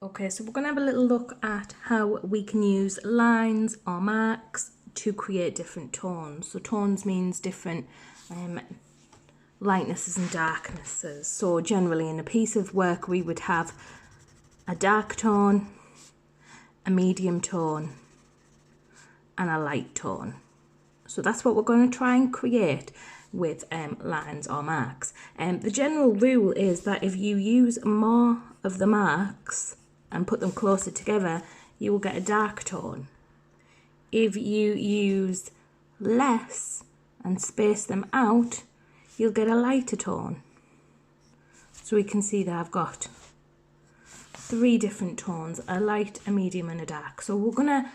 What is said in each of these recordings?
Okay, so we're going to have a little look at how we can use lines or marks to create different tones. So tones means different lightnesses and darknesses. So generally in a piece of work we would have a dark tone, a medium tone and a light tone. So that's what we're going to try and create with lines or marks. The general rule is that if you use more of the marks and put them closer together, you will get a dark tone. If you use less and space them out, you'll get a lighter tone. So we can see that I've got 3 different tones, a light, a medium and a dark. So we're going to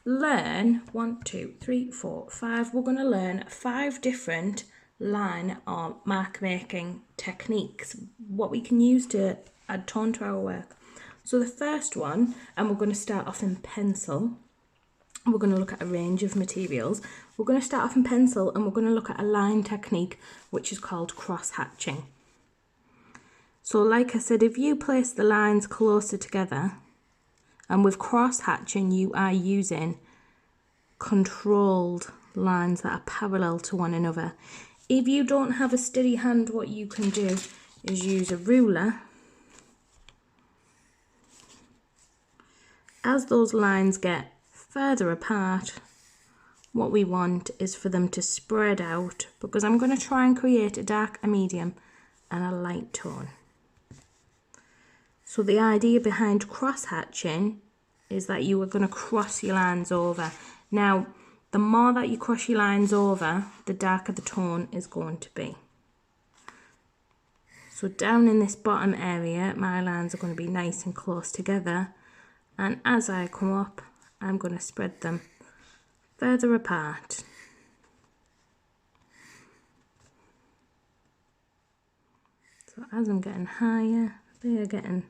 learn 1, 2, 3, 4, 5. We're going to learn 5 different line or mark making techniques, what we can use to add tone to our work. So the first one, and we're going to start off in pencil. We're going to look at a range of materials. We're going to start off in pencil and we're going to look at a line technique which is called cross hatching. So like I said, if you place the lines closer together, and with cross hatching you are using controlled lines that are parallel to one another. If you don't have a steady hand, what you can do is use a ruler. As those lines get further apart, what we want is for them to spread out, because I'm going to try and create a dark, a medium and a light tone. So the idea behind cross hatching is that you are going to cross your lines over. Now, the more that you cross your lines over, the darker the tone is going to be. So down in this bottom area, my lines are going to be nice and close together. And as I come up, I'm going to spread them further apart. So as I'm getting higher, they are getting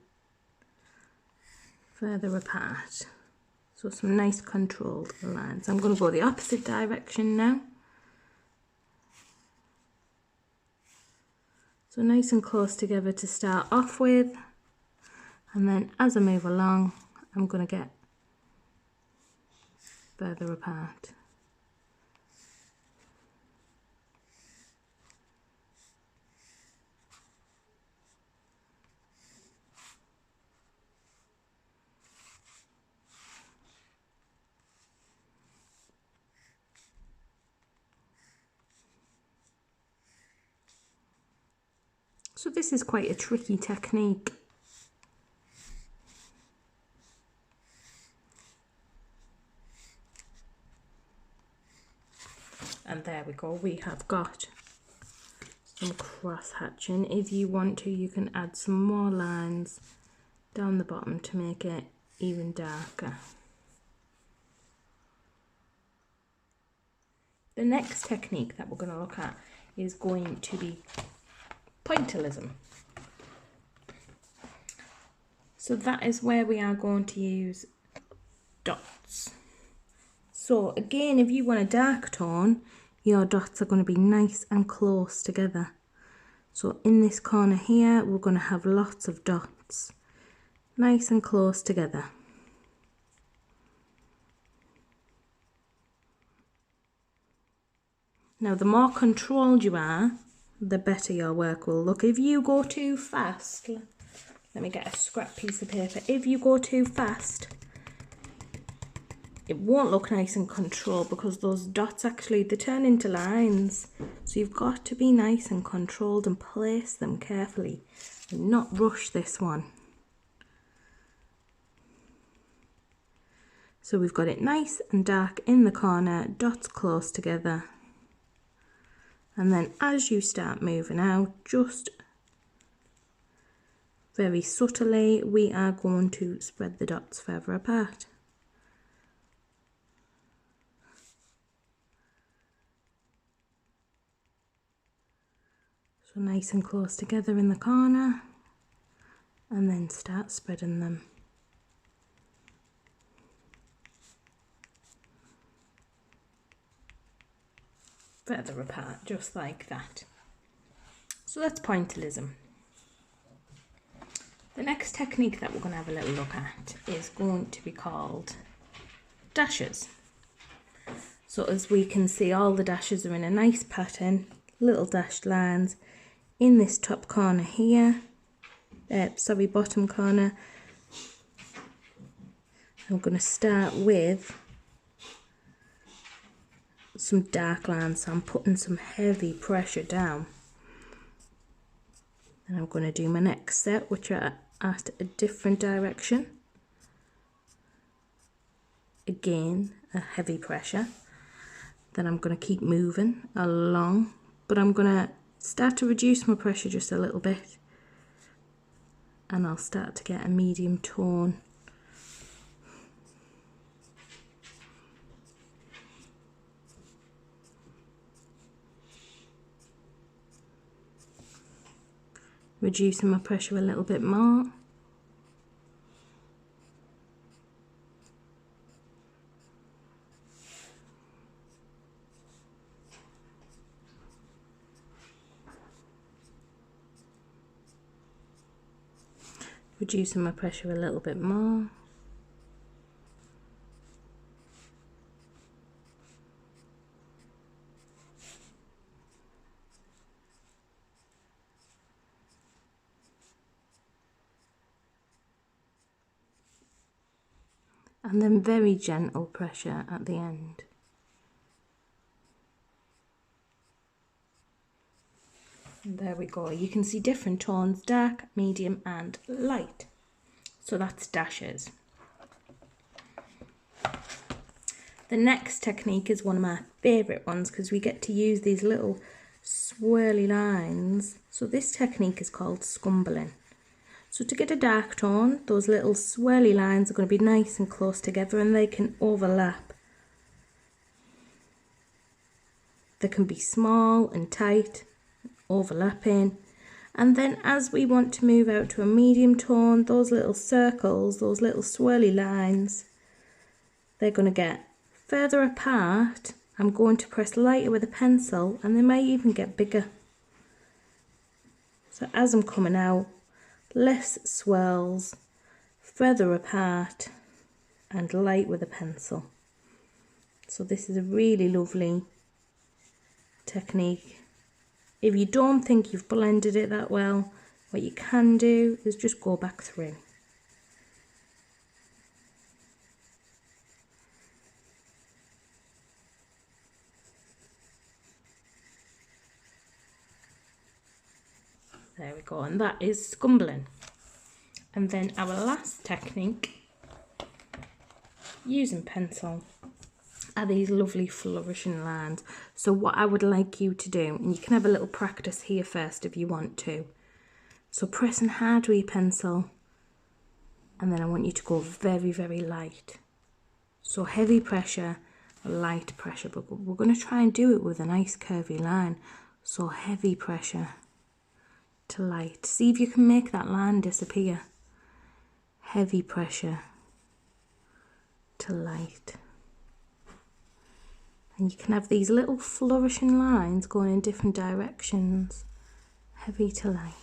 further apart. So some nice controlled lines. I'm going to go the opposite direction now. So nice and close together to start off with. And then as I move along, I'm going to get further apart. So this is quite a tricky technique. And there we go, we have got some cross hatching. If you want to, you can add some more lines down the bottom to make it even darker. The next technique that we're going to look at is going to be pointillism. So that is where we are going to use dots. So again, if you want a dark tone, your dots are going to be nice and close together. So in this corner here, we're going to have lots of dots, nice and close together. Now, the more controlled you are, the better your work will look. If you go too fast, let me get a scrap piece of paper. If you go too fast, it won't look nice and controlled, because those dots actually, they turn into lines. So you've got to be nice and controlled and place them carefully and not rush this one. So we've got it nice and dark in the corner, dots close together. And then as you start moving out, just very subtly, we are going to spread the dots further apart. So nice and close together in the corner, and then start spreading them. Further apart, just like that. So that's pointillism. The next technique that we're going to have a little look at is going to be called dashes. So as we can see, all the dashes are in a nice pattern, little dashed lines in this top corner here, bottom corner. I'm going to start with some dark lines, so I'm putting some heavy pressure down. And I'm going to do my next set, which are at a different direction. Again, a heavy pressure. Then I'm going to keep moving along, but I'm going to start to reduce my pressure just a little bit, and I'll start to get a medium tone. Reducing my pressure a little bit more. Reducing my pressure a little bit more. And then very gentle pressure at the end. And there we go. You can see different tones, dark, medium and light. So that's dashes. The next technique is one of my favourite ones because we get to use these little swirly lines. So this technique is called scumbling. So to get a dark tone, those little swirly lines are going to be nice and close together and they can overlap. They can be small and tight, overlapping. And then as we want to move out to a medium tone, those little circles, those little swirly lines, they're going to get further apart. I'm going to press lighter with a pencil and they may even get bigger. So as I'm coming out, less swirls, further apart and light with a pencil. So this is a really lovely technique. If you don't think you've blended it that well, what you can do is just go back through. There we go, and that is scumbling. And then our last technique, using pencil, are these lovely flourishing lines. So what I would like you to do, and you can have a little practice here first if you want to. So pressing hard with your pencil, and then I want you to go very, very light. So heavy pressure, light pressure, but we're going to try and do it with a nice curvy line. So heavy pressure to light. See if you can make that line disappear. Heavy pressure to light. And you can have these little flourishing lines going in different directions. Heavy to light.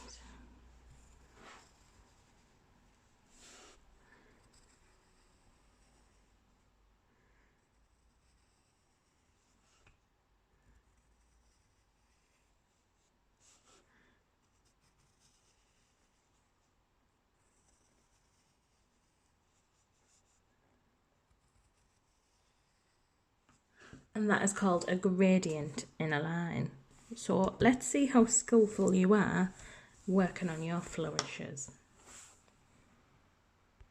And that is called a gradient in a line. So let's see how skillful you are working on your flourishes.